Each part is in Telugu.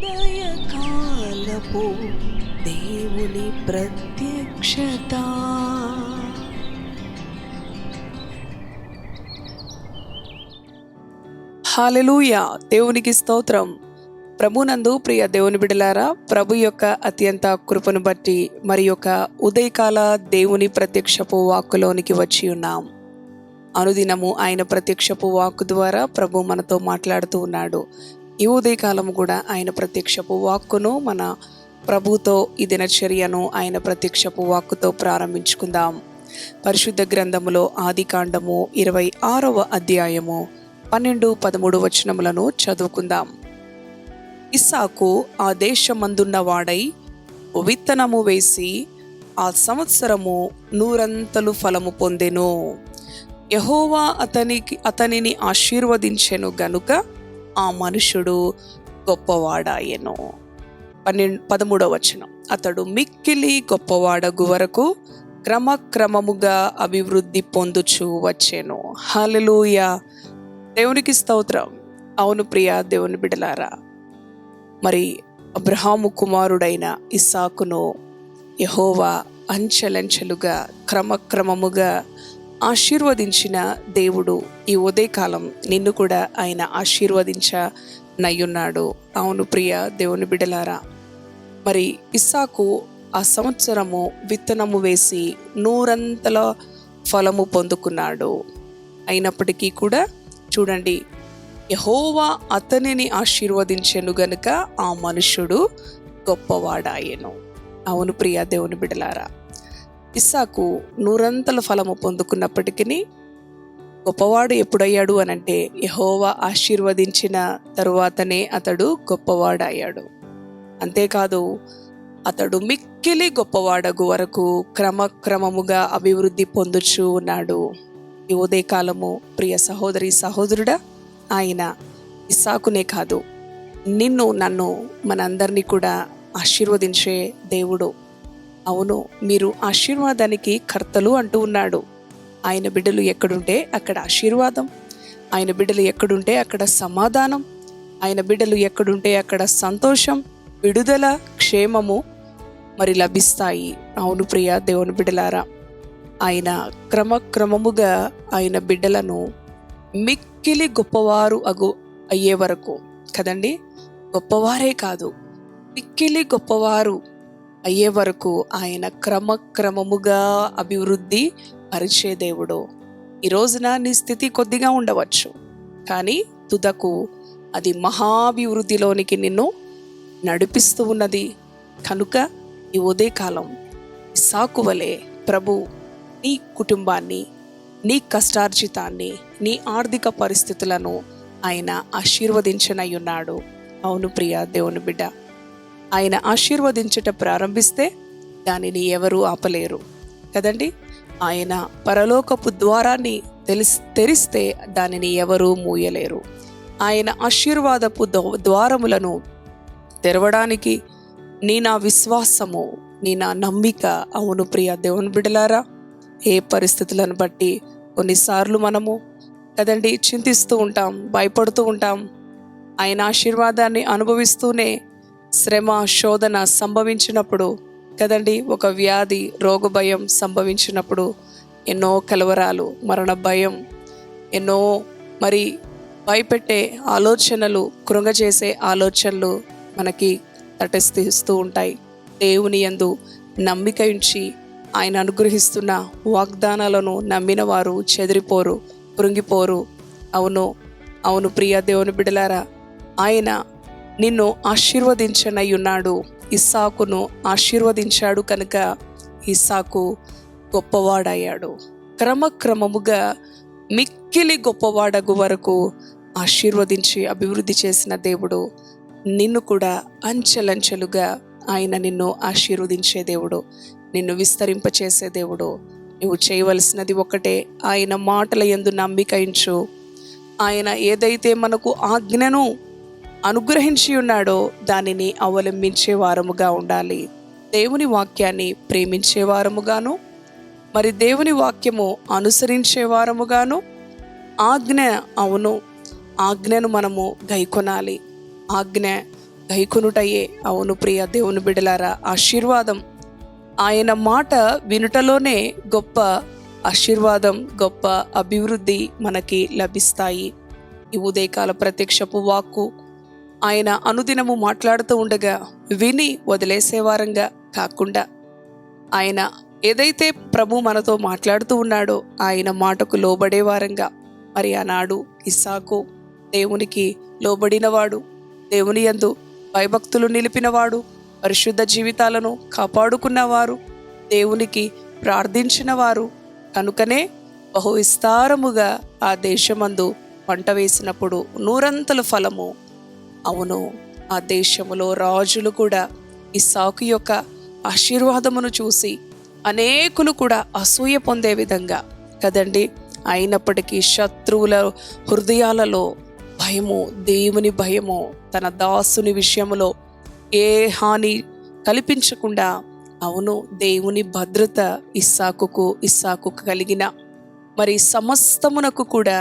ఉదయకాలపు దేవుని ప్రత్యక్షత. హల్లెలూయా, దేవునికి స్తోత్రం. ప్రభునందు ప్రియ దేవుని బిడ్డలారా, ప్రభు యొక్క అత్యంత కృపను బట్టి మరి యొక్క ఉదయకాల దేవుని ప్రత్యక్షపు వాక్కులోనికి వచ్చి ఉన్నాం. అనుదినము ఆయన ప్రత్యక్షపు వాక్కు ద్వారా ప్రభు మనతో మాట్లాడుతూ ఉన్నాడు. ఈ ఉదయకాలం కూడా ఆయన ప్రత్యక్షపు వాక్కును మన ప్రభుతో ఈ దినచర్యను ఆయన ప్రత్యక్షపు వాక్కుతో ప్రారంభించుకుందాం. పరిశుద్ధ గ్రంథములో ఆదికాండము 26వ అధ్యాయము 12-13 వచనములను చదువుకుందాం. ఇస్సాకు ఆ దేశమందున్న వాడై విత్తనము వేసి ఆ సంవత్సరము 100 ఫలము పొందెను. యెహోవా అతనిని ఆశీర్వదించెను గనుక ఆ మనుషుడు గొప్పవాడాయెను. 13వ వచనం, అతడు మిక్కిలి గొప్పవాడగు వరకు క్రమక్రమముగా అభివృద్ధి పొందుచు వచ్చెను. హల్లెలూయా, దేవునికి స్తోత్రం. అవును ప్రియ దేవుని బిడ్డలారా, మరి అబ్రహాము కుమారుడైన ఇస్సాకును యెహోవా అంచెలంచెలుగా క్రమక్రమముగా ఆశీర్వదించిన దేవుడు ఈ ఉదయకాలం నిన్ను కూడా ఆయన ఆశీర్వదించనయ్యున్నాడు. అవును ప్రియ దేవుని బిడ్డలారా, మరి ఇస్సాకు ఆ సంవత్సరము విత్తనము వేసి 100 ఫలము పొందుకున్నాడు. అయినప్పటికీ కూడా చూడండి, యెహోవా అతనిని ఆశీర్వదించెను గనుక ఆ మనుష్యుడు గొప్పవాడాయెను. అవును ప్రియ దేవుని బిడ్డలారా, ఇస్సాకు 100 ఫలము పొందుకున్నప్పటికీ గొప్పవాడు ఎప్పుడయ్యాడు అనంటే యెహోవా ఆశీర్వదించిన తరువాతనే అతడు గొప్పవాడయ్యాడు. అంతేకాదు, అతడు మిక్కిలి గొప్పవాడగు వరకు క్రమక్రమముగా అభివృద్ధి పొందుచూ ఉన్నాడు. ఈ ఉదయకాలము ప్రియ సహోదరి సహోదరుడా, ఆయన ఇస్సాకునే కాదు, నిన్ను నన్ను మనందరినీ కూడా ఆశీర్వదించే దేవుడు. అవును, మీరు ఆశీర్వాదానికి కర్తలు అంటూ ఉన్నాడు. ఆయన బిడ్డలు ఎక్కడుంటే అక్కడ ఆశీర్వాదం, ఆయన బిడ్డలు ఎక్కడుంటే అక్కడ సమాధానం, ఆయన బిడ్డలు ఎక్కడుంటే అక్కడ సంతోషం, విడుదల, క్షేమము మరి లభిస్తాయి. అవును ప్రియ దేవుని బిడ్డలారా, ఆయన క్రమక్రమముగా ఆయన బిడ్డలను మిక్కిలి గొప్పవారు అయ్యే వరకు కదండి, గొప్పవారే కాదు మిక్కిలి గొప్పవారు అయ్యే వరకు ఆయన క్రమక్రమముగా అభివృద్ధి పరిచే దేవుడు. ఈ రోజున నీ స్థితి కొద్దిగా ఉండవచ్చు, కానీ తుదకు అది మహాభివృద్ధిలోనికి నిన్ను నడిపిస్తూ ఉన్నది. కనుక ఈ ఉదయకాలం ఇస్సాకు వలె ప్రభు నీ కుటుంబాన్ని, నీ కష్టార్జితాన్ని, నీ ఆర్థిక పరిస్థితులను ఆయన ఆశీర్వదించనయ్యున్నాడు. అవును ప్రియ దేవుని బిడ్డ, ఆయన ఆశీర్వదించట ప్రారంభిస్తే దానిని ఎవరూ ఆపలేరు కదండి. ఆయన పరలోకపు ద్వారాన్ని తెరిస్తే దానిని ఎవరూ మూయలేరు. ఆయన ఆశీర్వాదపు ద్వారములను తెరవడానికి నా విశ్వాసము, నా నమ్మిక. అవును ప్రియ దేవుని బిడ్డలారా, ఏ పరిస్థితులను బట్టి కొన్నిసార్లు మనము కదండి చింతిస్తూ ఉంటాం, భయపడుతూ ఉంటాం. ఆయన ఆశీర్వాదాన్ని అనుభవిస్తూనే శ్రమ, శోధన సంభవించినప్పుడు కదండి, ఒక వ్యాధి, రోగ భయం సంభవించినప్పుడు ఎన్నో కలవరాలు, మరణ భయం, ఎన్నో మరి భయపెట్టే ఆలోచనలు, కృంగజేసే ఆలోచనలు మనకి తటస్థిస్తూ ఉంటాయి. దేవుని యందు నమ్మిక ఉంచి ఆయన అనుగ్రహిస్తున్న వాగ్దానాలను నమ్మిన వారు చెదిరిపోరు, కృంగిపోరు. అవును అవును ప్రియ దేవుని బిడ్డలారా, ఆయన నిన్ను ఆశీర్వదించనయ్యున్నాడు. ఇస్సాకును ఆశీర్వదించాడు కనుక ఇస్సాకు గొప్పవాడయ్యాడు. క్రమక్రమముగా మిక్కిలి గొప్పవాడగు వరకు ఆశీర్వదించి అభివృద్ధి చేసిన దేవుడు నిన్ను కూడా అంచెలంచెలుగా ఆయన నిన్ను ఆశీర్వదించే దేవుడు, నిన్ను విస్తరింపచేసే దేవుడు. నువ్వు చేయవలసినది ఒకటే, ఆయన మాటల యందు నమ్మిక ఉంచు. ఆయన ఏదైతే మనకు ఆజ్ఞను అనుగ్రహించి ఉన్నాడో దానిని అవలంబించే వారముగా ఉండాలి. దేవుని వాక్యాన్ని ప్రేమించే వారముగాను, మరి దేవుని వాక్యము అనుసరించే వారముగాను, ఆజ్ఞను మనము గైకొనాలి. ఆజ్ఞ గైకొనుటయే అవును ప్రియ దేవుని బిడ్డలారా ఆశీర్వాదం. ఆయన మాట వినుటలోనే గొప్ప ఆశీర్వాదం, గొప్ప అభివృద్ధి మనకి లభిస్తాయి. ఈ ఉదయకాల ప్రత్యక్షపు వాక్కు ఆయన అనుదినము మాట్లాడుతూ ఉండగా విని వదిలేసేవారంగా కాకుండా, ఆయన ఏదైతే ప్రభు మనతో మాట్లాడుతూ ఉన్నాడో ఆయన మాటకు లోబడేవారంగా, మరి ఆనాడు ఇస్సాకు దేవునికి లోబడినవాడు, దేవుని యందు భయభక్తులు నిలిపినవాడు, పరిశుద్ధ జీవితాలను కాపాడుకున్నవారు, దేవునికి ప్రార్థించిన వారు కనుకనే బహు విస్తారముగా ఆ దేశమందు పంట వేసినప్పుడు నూరంతల ఫలము. అవును, ఆ దేశములో రాజులు కూడా ఇస్సాకు యొక్క ఆశీర్వాదమును చూసి అనేకులు కూడా అసూయ పొందే విధంగా కదండి. అయినప్పటికీ శత్రువుల హృదయాలలో భయము, దేవుని భయము, తన దాసుని విషయంలో ఏ హాని కల్పించకుండా, అవును దేవుని భద్రత ఇస్సాకుకు కలిగిన మరి సమస్తమునకు కూడా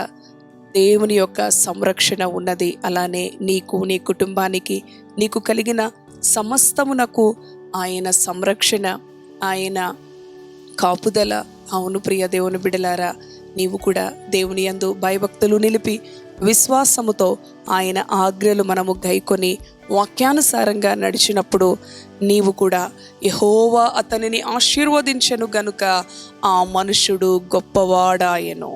దేవుని యొక్క సంరక్షణ ఉన్నది. అలానే నీకు, నీ కుటుంబానికి, నీకు కలిగిన సమస్తమునకు ఆయన సంరక్షణ, ఆయన కాపుదల. అవును ప్రియ దేవుని బిడ్డలారా, నీవు కూడా దేవుని యందు భయభక్తులు నిలిపి విశ్వాసముతో ఆయన ఆజ్ఞలు మనము గైకొని వాక్యానుసారంగా నడిచినప్పుడు నీవు కూడా యెహోవా అతనిని ఆశీర్వదించెను గనుక ఆ మనుషుడు గొప్పవాడాయెను,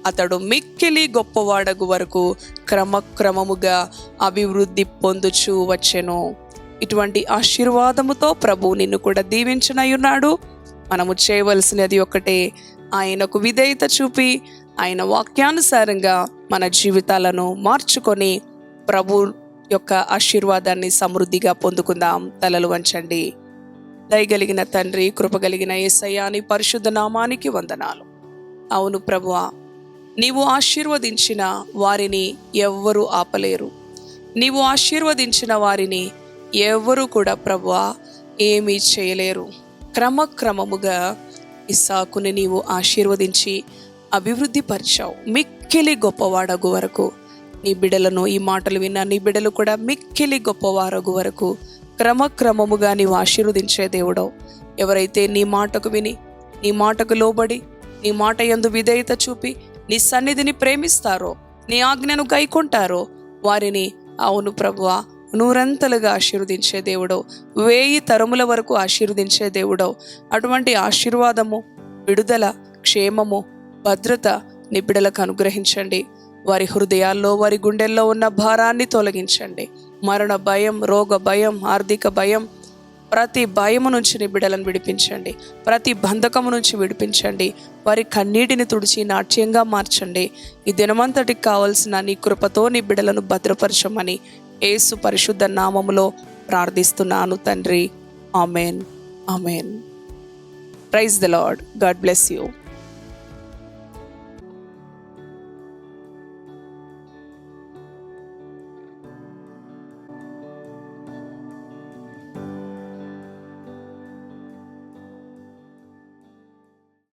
అతడు మిక్కిలి గొప్పవాడగు వరకు క్రమక్రమముగా అభివృద్ధి పొందుచూ వచ్చెను. ఇటువంటి ఆశీర్వాదముతో ప్రభు నిన్ను కూడా దీవించనయున్నాడు. మనము చేయవలసినది ఒకటే, ఆయనకు విధేయత చూపి ఆయన వాక్యానుసారంగా మన జీవితాలను మార్చుకొని ప్రభు యొక్క ఆశీర్వాదాన్ని సమృద్ధిగా పొందుకుందాం. తలలు వంచండి. దయగలిగిన తండ్రి, కృపగలిగిన యేసయ్యా, నీ పరిశుద్ధ నామానికి వందనాలు. అవును ప్రభువా, నీవు ఆశీర్వదించిన వారిని ఎవ్వరూ ఆపలేరు. నీవు ఆశీర్వదించిన వారిని ఎవ్వరూ కూడా ప్రభువా ఏమీ చేయలేరు. క్రమక్రమముగా ఇస్సాకుని నీవు ఆశీర్వదించి అభివృద్ధి పరిచావు. మిక్కిలి గొప్పవాడగు వరకు నీ బిడ్డలను, ఈ మాటలు విన్న నీ బిడ్డలు కూడా మిక్కిలి గొప్పవారగు వరకు క్రమక్రమముగా నీవు ఆశీర్వదించే దేవుడవు. ఎవరైతే నీ మాటకు విని, నీ మాటకు లోబడి, నీ మాట యందు విధేయత చూపి నీ సన్నిధిని ప్రేమిస్తారో, నీ ఆజ్ఞను గైకొంటారో వారిని అవును ప్రభువా నూరంతలుగా ఆశీర్వదించే దేవుడవు, 1000 తరముల వరకు ఆశీర్వదించే దేవుడవు. అటువంటి ఆశీర్వాదము, విడుదల, క్షేమము, భద్రత నీ బిడ్డలకు అనుగ్రహించండి. వారి హృదయాల్లో, వారి గుండెల్లో ఉన్న భారాన్ని తొలగించండి. మరణ భయం, రోగ భయం, ఆర్థిక భయం, ప్రతి భయము నుంచి నీ బిడ్డలను విడిపించండి. ప్రతి బంధకము నుంచి విడిపించండి. వారి కన్నీటిని తుడిచి నాట్యంగా మార్చండి. ఈ దినమంతటికి కావలసిన నీ కృపతో నీ బిడ్డలను భద్రపరచమని యేసు పరిశుద్ధ నామములో ప్రార్థిస్తున్నాను తండ్రి. Amen, amen. Praise the Lord. God bless you.